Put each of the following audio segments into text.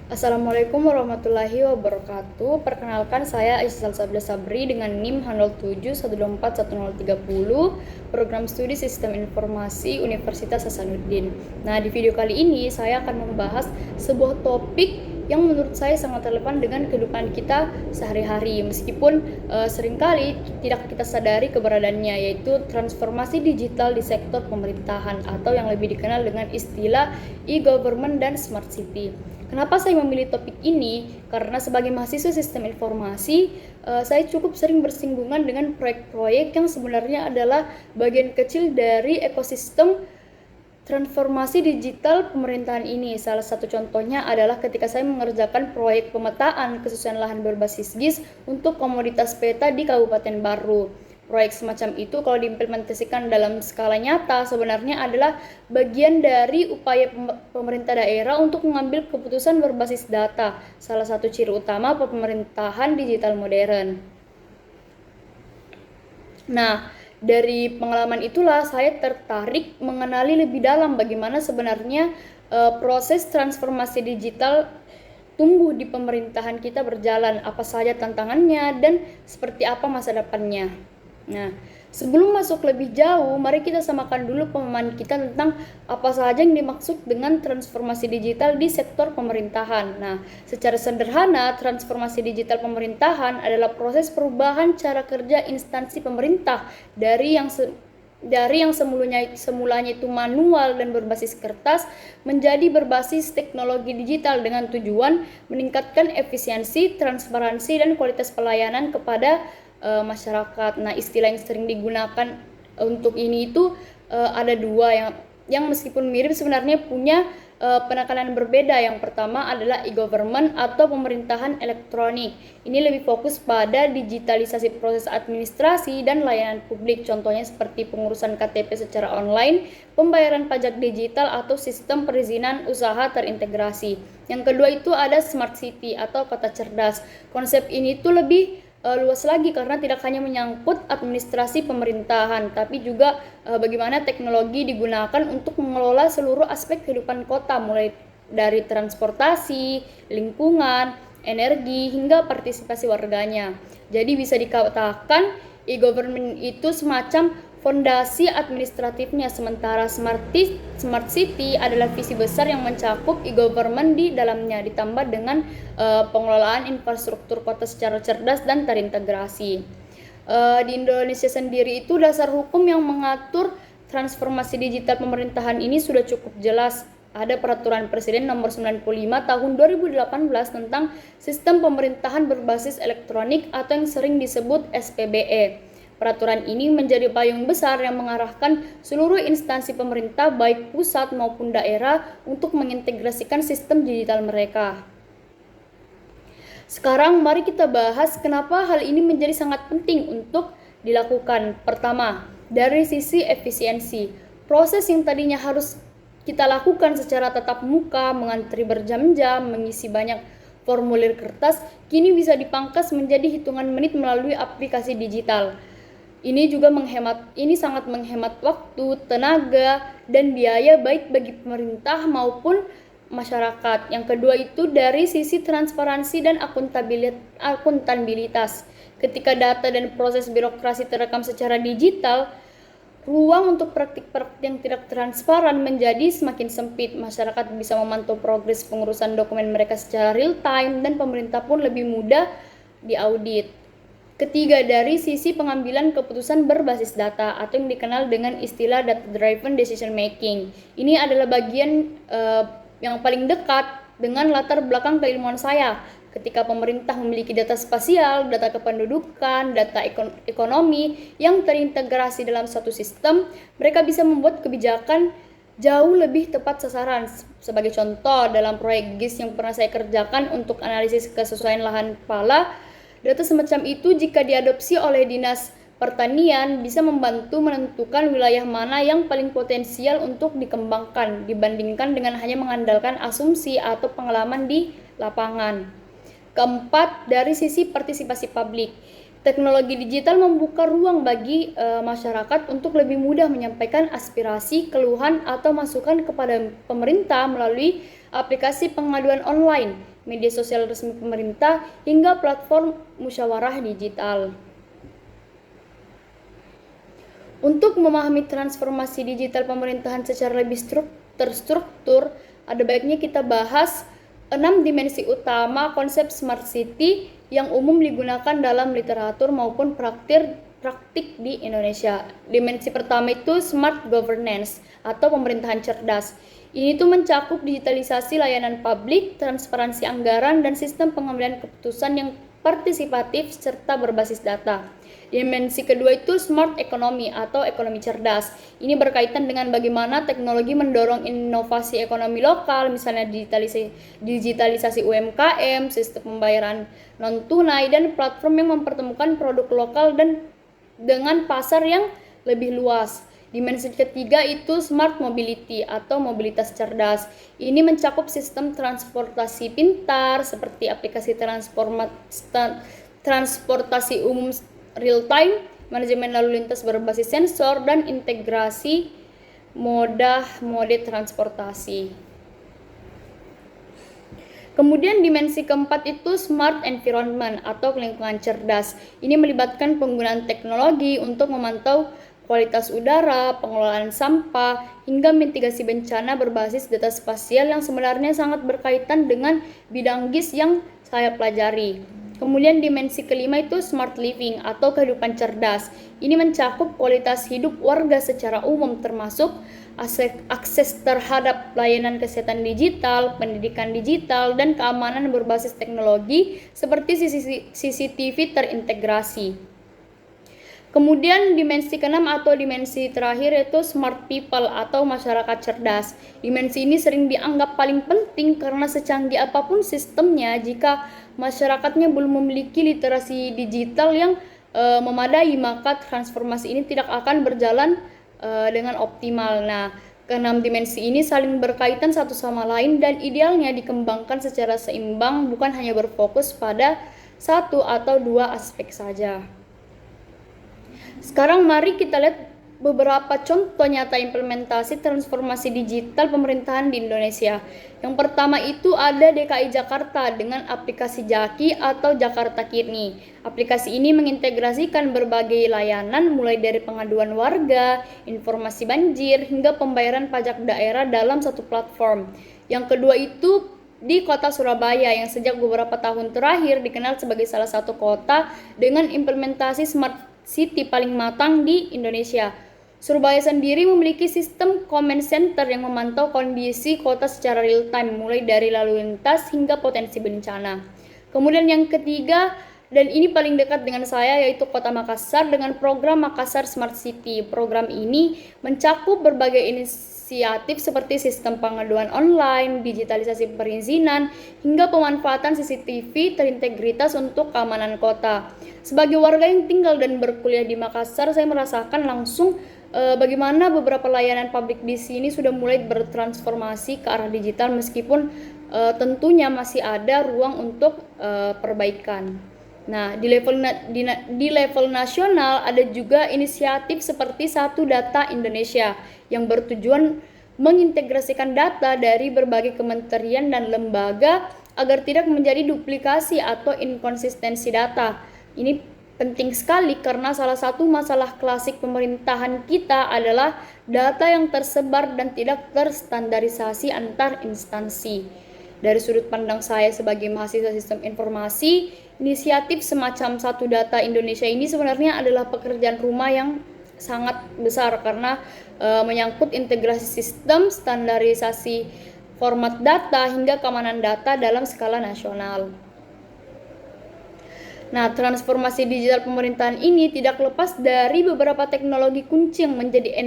Assalamualaikum warahmatullahi wabarakatuh. Perkenalkan, saya Aisyah Sabda Sabri dengan NIM 0711411030, Program Studi Sistem Informasi Universitas Hasanuddin. Nah, di video kali ini saya akan membahas sebuah topik yang menurut saya sangat relevan dengan kehidupan kita sehari-hari, meskipun seringkali tidak kita sadari keberadaannya, yaitu transformasi digital di sektor pemerintahan atau yang lebih dikenal dengan istilah e-government dan smart city. Kenapa saya memilih topik ini? Karena sebagai mahasiswa sistem informasi, saya cukup sering bersinggungan dengan proyek-proyek yang sebenarnya adalah bagian kecil dari ekosistem transformasi digital pemerintahan ini. Salah satu contohnya adalah ketika saya mengerjakan proyek pemetaan kesesuaian lahan berbasis GIS untuk komoditas peta di Kabupaten Baru. Proyek semacam itu kalau diimplementasikan dalam skala nyata sebenarnya adalah bagian dari upaya pemerintah daerah untuk mengambil keputusan berbasis data, salah satu ciri utama pemerintahan digital modern. Nah, dari pengalaman itulah saya tertarik mengenali lebih dalam bagaimana sebenarnya proses transformasi digital tumbuh di pemerintahan kita berjalan, apa saja tantangannya dan seperti apa masa depannya. Nah, sebelum masuk lebih jauh, mari kita samakan dulu pemahaman kita tentang apa saja yang dimaksud dengan transformasi digital di sektor pemerintahan. Nah, secara sederhana, transformasi digital pemerintahan adalah proses perubahan cara kerja instansi pemerintah dari yang semulanya itu manual dan berbasis kertas menjadi berbasis teknologi digital dengan tujuan meningkatkan efisiensi, transparansi, dan kualitas pelayanan kepada masyarakat. Nah, istilah yang sering digunakan untuk ini itu ada dua yang meskipun mirip sebenarnya punya penekanan berbeda. Yang pertama adalah e-government atau pemerintahan elektronik. Ini lebih fokus pada digitalisasi proses administrasi dan layanan publik. Contohnya seperti pengurusan KTP secara online, pembayaran pajak digital atau sistem perizinan usaha terintegrasi. Yang kedua itu ada smart city atau kota cerdas. Konsep ini tuh lebih luas lagi karena tidak hanya menyangkut administrasi pemerintahan, tapi juga bagaimana teknologi digunakan untuk mengelola seluruh aspek kehidupan kota, mulai dari transportasi, lingkungan, energi, hingga partisipasi warganya. Jadi bisa dikatakan e-government itu semacam fondasi administratifnya, sementara smart city adalah visi besar yang mencakup e-government di dalamnya, ditambah dengan pengelolaan infrastruktur kota secara cerdas dan terintegrasi. Di Indonesia sendiri itu dasar hukum yang mengatur transformasi digital pemerintahan ini sudah cukup jelas. Ada Peraturan Presiden Nomor 95 Tahun 2018 tentang Sistem Pemerintahan Berbasis Elektronik atau yang sering disebut SPBE. Peraturan ini menjadi payung besar yang mengarahkan seluruh instansi pemerintah baik pusat maupun daerah untuk mengintegrasikan sistem digital mereka. Sekarang mari kita bahas kenapa hal ini menjadi sangat penting untuk dilakukan. Pertama, dari sisi efisiensi. Proses yang tadinya harus kita lakukan secara tatap muka, mengantri berjam-jam, mengisi banyak formulir kertas, kini bisa dipangkas menjadi hitungan menit melalui aplikasi digital. Ini sangat menghemat waktu, tenaga, dan biaya baik bagi pemerintah maupun masyarakat. Yang kedua itu dari sisi transparansi dan akuntabilitas. Ketika data dan proses birokrasi terekam secara digital, ruang untuk praktik-praktik yang tidak transparan menjadi semakin sempit. Masyarakat bisa memantau progres pengurusan dokumen mereka secara real time dan pemerintah pun lebih mudah diaudit. Ketiga, dari sisi pengambilan keputusan berbasis data atau yang dikenal dengan istilah data driven decision making. Ini adalah bagian yang paling dekat dengan latar belakang keilmuan saya. Ketika pemerintah memiliki data spasial, data kependudukan, data ekonomi yang terintegrasi dalam satu sistem, mereka bisa membuat kebijakan jauh lebih tepat sasaran. Sebagai contoh, dalam proyek GIS yang pernah saya kerjakan untuk analisis kesesuaian lahan pala, data semacam itu jika diadopsi oleh Dinas Pertanian bisa membantu menentukan wilayah mana yang paling potensial untuk dikembangkan dibandingkan dengan hanya mengandalkan asumsi atau pengalaman di lapangan. Keempat, dari sisi partisipasi publik. Teknologi digital membuka ruang bagi masyarakat untuk lebih mudah menyampaikan aspirasi, keluhan, atau masukan kepada pemerintah melalui aplikasi pengaduan online. media sosial resmi pemerintah, hingga platform musyawarah digital. Untuk memahami transformasi digital pemerintahan secara lebih terstruktur, ada baiknya kita bahas 6 dimensi utama konsep smart city yang umum digunakan dalam literatur maupun praktik di Indonesia. Dimensi pertama itu smart governance atau pemerintahan cerdas. Ini tuh mencakup digitalisasi layanan publik, transparansi anggaran, dan sistem pengambilan keputusan yang partisipatif serta berbasis data. Dimensi kedua itu smart economy atau ekonomi cerdas. Ini berkaitan dengan bagaimana teknologi mendorong inovasi ekonomi lokal, misalnya digitalisasi UMKM, sistem pembayaran non-tunai, dan platform yang mempertemukan produk lokal dan dengan pasar yang lebih luas. Dimensi ketiga itu smart mobility atau mobilitas cerdas. Ini mencakup sistem transportasi pintar seperti aplikasi transportasi umum real time, manajemen lalu lintas berbasis sensor, dan integrasi mode transportasi. Kemudian dimensi keempat itu smart environment atau lingkungan cerdas. Ini melibatkan penggunaan teknologi untuk memantau kualitas udara, pengelolaan sampah, hingga mitigasi bencana berbasis data spasial yang sebenarnya sangat berkaitan dengan bidang GIS yang saya pelajari. Kemudian dimensi kelima itu smart living atau kehidupan cerdas. Ini mencakup kualitas hidup warga secara umum termasuk akses terhadap layanan kesehatan digital, pendidikan digital, dan keamanan berbasis teknologi seperti CCTV terintegrasi. Kemudian dimensi keenam atau dimensi terakhir yaitu smart people atau masyarakat cerdas. Dimensi ini sering dianggap paling penting karena secanggih apapun sistemnya, jika masyarakatnya belum memiliki literasi digital yang memadai, maka transformasi ini tidak akan berjalan dengan optimal. Nah, keenam dimensi ini saling berkaitan satu sama lain dan idealnya dikembangkan secara seimbang, bukan hanya berfokus pada satu atau dua aspek saja. Sekarang mari kita lihat beberapa contoh nyata implementasi transformasi digital pemerintahan di Indonesia. Yang pertama itu ada DKI Jakarta dengan aplikasi Jaki atau Jakarta Kini. Aplikasi ini mengintegrasikan berbagai layanan mulai dari pengaduan warga, informasi banjir, hingga pembayaran pajak daerah dalam satu platform. Yang kedua itu di kota Surabaya yang sejak beberapa tahun terakhir dikenal sebagai salah satu kota dengan implementasi smart city paling matang di Indonesia. Surabaya sendiri memiliki sistem command center yang memantau kondisi kota secara real time, mulai dari lalu lintas hingga potensi bencana. Kemudian yang ketiga, dan ini paling dekat dengan saya, yaitu Kota Makassar dengan program Makassar Smart City. Program ini mencakup berbagai inisiatif seperti sistem pengaduan online, digitalisasi perizinan, hingga pemanfaatan CCTV terintegritas untuk keamanan kota. Sebagai warga yang tinggal dan berkuliah di Makassar, saya merasakan langsung bagaimana beberapa layanan publik di sini sudah mulai bertransformasi ke arah digital, meskipun tentunya masih ada ruang untuk perbaikan. Nah, di level nasional ada juga inisiatif seperti Satu Data Indonesia yang bertujuan mengintegrasikan data dari berbagai kementerian dan lembaga agar tidak menjadi duplikasi atau inkonsistensi data. Ini penting sekali karena salah satu masalah klasik pemerintahan kita adalah data yang tersebar dan tidak terstandarisasi antar instansi. Dari sudut pandang saya sebagai mahasiswa sistem informasi, inisiatif semacam Satu Data Indonesia ini sebenarnya adalah pekerjaan rumah yang sangat besar karena menyangkut integrasi sistem, standarisasi format data, hingga keamanan data dalam skala nasional. Nah, transformasi digital pemerintahan ini tidak lepas dari beberapa teknologi kunci yang menjadi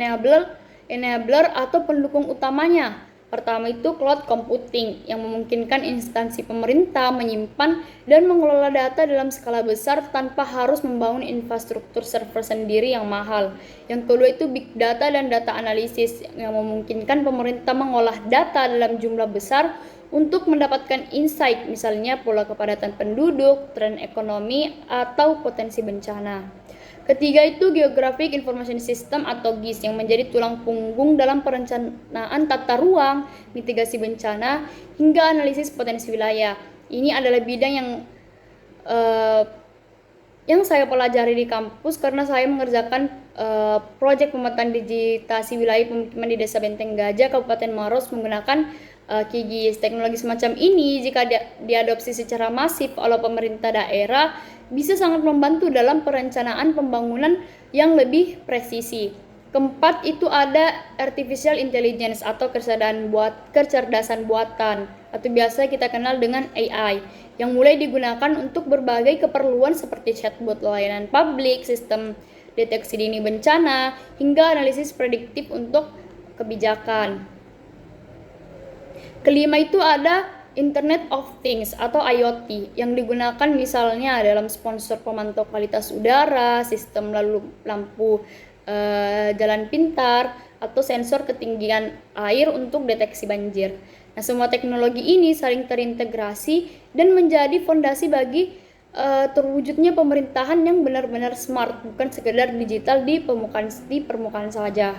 enabler atau pendukung utamanya. Pertama itu cloud computing yang memungkinkan instansi pemerintah menyimpan dan mengelola data dalam skala besar tanpa harus membangun infrastruktur server sendiri yang mahal. Yang kedua itu big data dan data analisis yang memungkinkan pemerintah mengolah data dalam jumlah besar untuk mendapatkan insight, misalnya pola kepadatan penduduk, tren ekonomi, atau potensi bencana. Ketiga itu Geographic Information System atau GIS yang menjadi tulang punggung dalam perencanaan tata ruang, mitigasi bencana, hingga analisis potensi wilayah. Ini adalah bidang yang saya pelajari di kampus karena saya mengerjakan proyek pemetaan digitasi wilayah pemukiman di Desa Benteng Gajah, Kabupaten Maros menggunakan QGIS. Teknologi semacam ini jika diadopsi secara masif oleh pemerintah daerah bisa sangat membantu dalam perencanaan pembangunan yang lebih presisi. Keempat itu ada artificial intelligence atau kecerdasan buatan atau biasa kita kenal dengan AI yang mulai digunakan untuk berbagai keperluan seperti chatbot layanan publik, sistem deteksi dini bencana, hingga analisis prediktif untuk kebijakan. Kelima itu ada Internet of Things atau IoT yang digunakan misalnya dalam sponsor pemantau kualitas udara, sistem lalu lampu jalan pintar, atau sensor ketinggian air untuk deteksi banjir. Nah, semua teknologi ini saling terintegrasi dan menjadi fondasi bagi terwujudnya pemerintahan yang benar-benar smart, bukan sekedar digital di permukaan saja.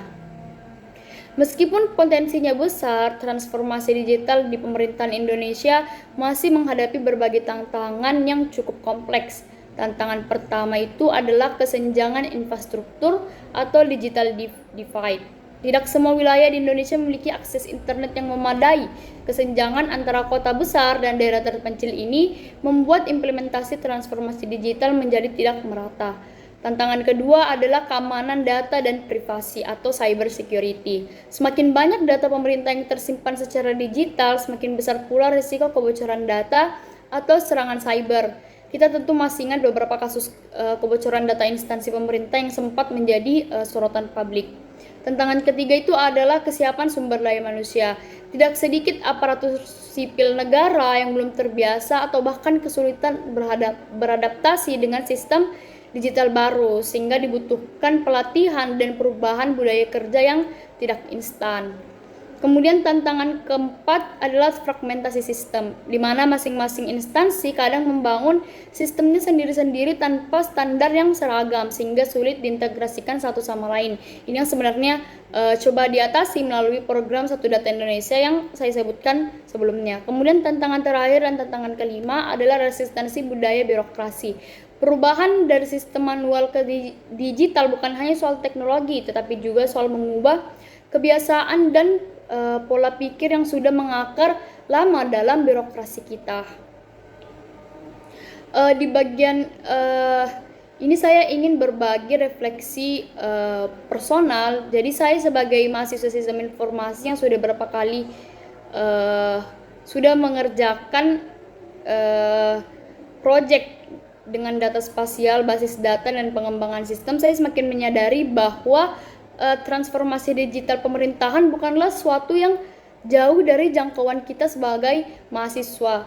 Meskipun potensinya besar, transformasi digital di pemerintahan Indonesia masih menghadapi berbagai tantangan yang cukup kompleks. Tantangan pertama itu adalah kesenjangan infrastruktur atau digital divide. Tidak semua wilayah di Indonesia memiliki akses internet yang memadai. Kesenjangan antara kota besar dan daerah terpencil ini membuat implementasi transformasi digital menjadi tidak merata. Tantangan kedua adalah keamanan data dan privasi atau cyber security. Semakin banyak data pemerintah yang tersimpan secara digital, semakin besar pula risiko kebocoran data atau serangan cyber. Kita tentu masih ingat beberapa kasus kebocoran data instansi pemerintah yang sempat menjadi sorotan publik. Tantangan ketiga itu adalah kesiapan sumber daya manusia. Tidak sedikit aparatur sipil negara yang belum terbiasa atau bahkan kesulitan beradaptasi dengan sistem digital baru, sehingga dibutuhkan pelatihan dan perubahan budaya kerja yang tidak instan. Kemudian tantangan keempat adalah fragmentasi sistem, di mana masing-masing instansi kadang membangun sistemnya sendiri-sendiri tanpa standar yang seragam, sehingga sulit diintegrasikan satu sama lain. Ini yang sebenarnya coba diatasi melalui program Satu Data Indonesia yang saya sebutkan sebelumnya. Kemudian tantangan terakhir dan tantangan kelima adalah resistensi budaya birokrasi. Perubahan dari sistem manual ke digital bukan hanya soal teknologi, tetapi juga soal mengubah kebiasaan dan pola pikir yang sudah mengakar lama dalam birokrasi kita. Di bagian ini saya ingin berbagi refleksi personal. Jadi saya sebagai mahasiswa sistem informasi yang sudah berapa kali sudah mengerjakan proyek dengan data spasial, basis data, dan pengembangan sistem, saya semakin menyadari bahwa transformasi digital pemerintahan bukanlah suatu yang jauh dari jangkauan kita sebagai mahasiswa.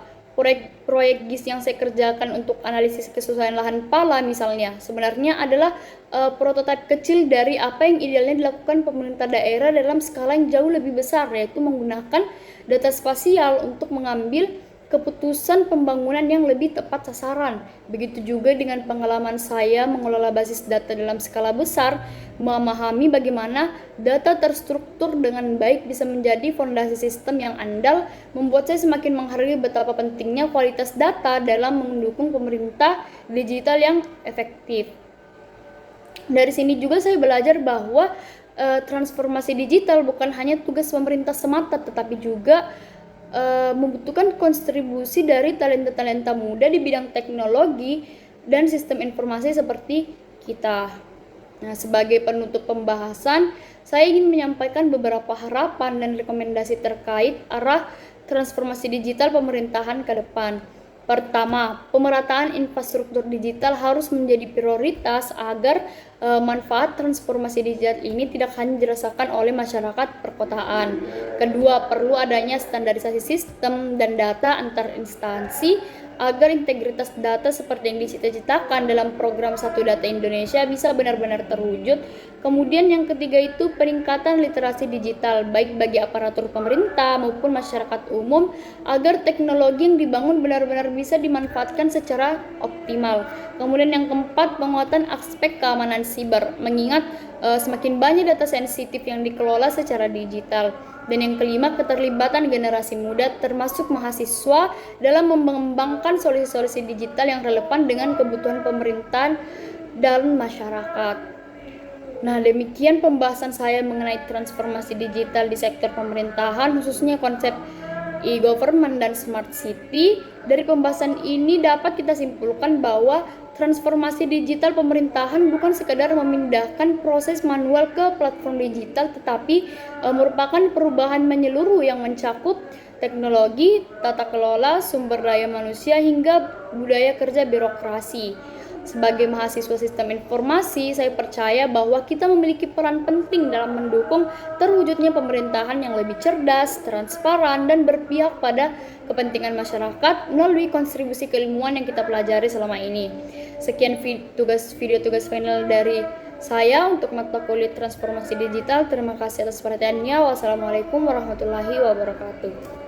Proyek GIS yang saya kerjakan untuk analisis kesusahan lahan pala misalnya sebenarnya adalah prototipe kecil dari apa yang idealnya dilakukan pemerintah daerah dalam skala yang jauh lebih besar, yaitu menggunakan data spasial untuk mengambil keputusan pembangunan yang lebih tepat sasaran. Begitu juga dengan pengalaman saya mengelola basis data dalam skala besar, memahami bagaimana data terstruktur dengan baik bisa menjadi fondasi sistem yang andal, membuat saya semakin menghargai betapa pentingnya kualitas data dalam mendukung pemerintah digital yang efektif. Dari sini juga saya belajar bahwa transformasi digital bukan hanya tugas pemerintah semata, tetapi juga membutuhkan kontribusi dari talenta-talenta muda di bidang teknologi dan sistem informasi seperti kita. Nah, sebagai penutup pembahasan, saya ingin menyampaikan beberapa harapan dan rekomendasi terkait arah transformasi digital pemerintahan ke depan. Pertama, pemerataan infrastruktur digital harus menjadi prioritas agar manfaat transformasi digital ini tidak hanya dirasakan oleh masyarakat perkotaan. Kedua, perlu adanya standarisasi sistem dan data antar instansi agar integritas data seperti yang dicita-citakan dalam program Satu Data Indonesia bisa benar-benar terwujud. Kemudian yang ketiga itu peningkatan literasi digital baik bagi aparatur pemerintah maupun masyarakat umum agar teknologi yang dibangun benar-benar bisa dimanfaatkan secara optimal. Kemudian yang keempat, penguatan aspek keamanan siber mengingat semakin banyak data sensitif yang dikelola secara digital. Dan yang kelima, keterlibatan generasi muda termasuk mahasiswa dalam mengembangkan solusi-solusi digital yang relevan dengan kebutuhan pemerintahan dan masyarakat. Nah, demikian pembahasan saya mengenai transformasi digital di sektor pemerintahan, khususnya konsep e-government dan smart city. Dari pembahasan ini dapat kita simpulkan bahwa transformasi digital pemerintahan bukan sekadar memindahkan proses manual ke platform digital, tetapi merupakan perubahan menyeluruh yang mencakup teknologi, tata kelola, sumber daya manusia, hingga budaya kerja birokrasi. Sebagai mahasiswa sistem informasi, saya percaya bahwa kita memiliki peran penting dalam mendukung terwujudnya pemerintahan yang lebih cerdas, transparan, dan berpihak pada kepentingan masyarakat melalui kontribusi keilmuan yang kita pelajari selama ini. Sekian video tugas final dari saya untuk mata kuliah transformasi digital. Terima kasih atas perhatiannya. Wassalamualaikum warahmatullahi wabarakatuh.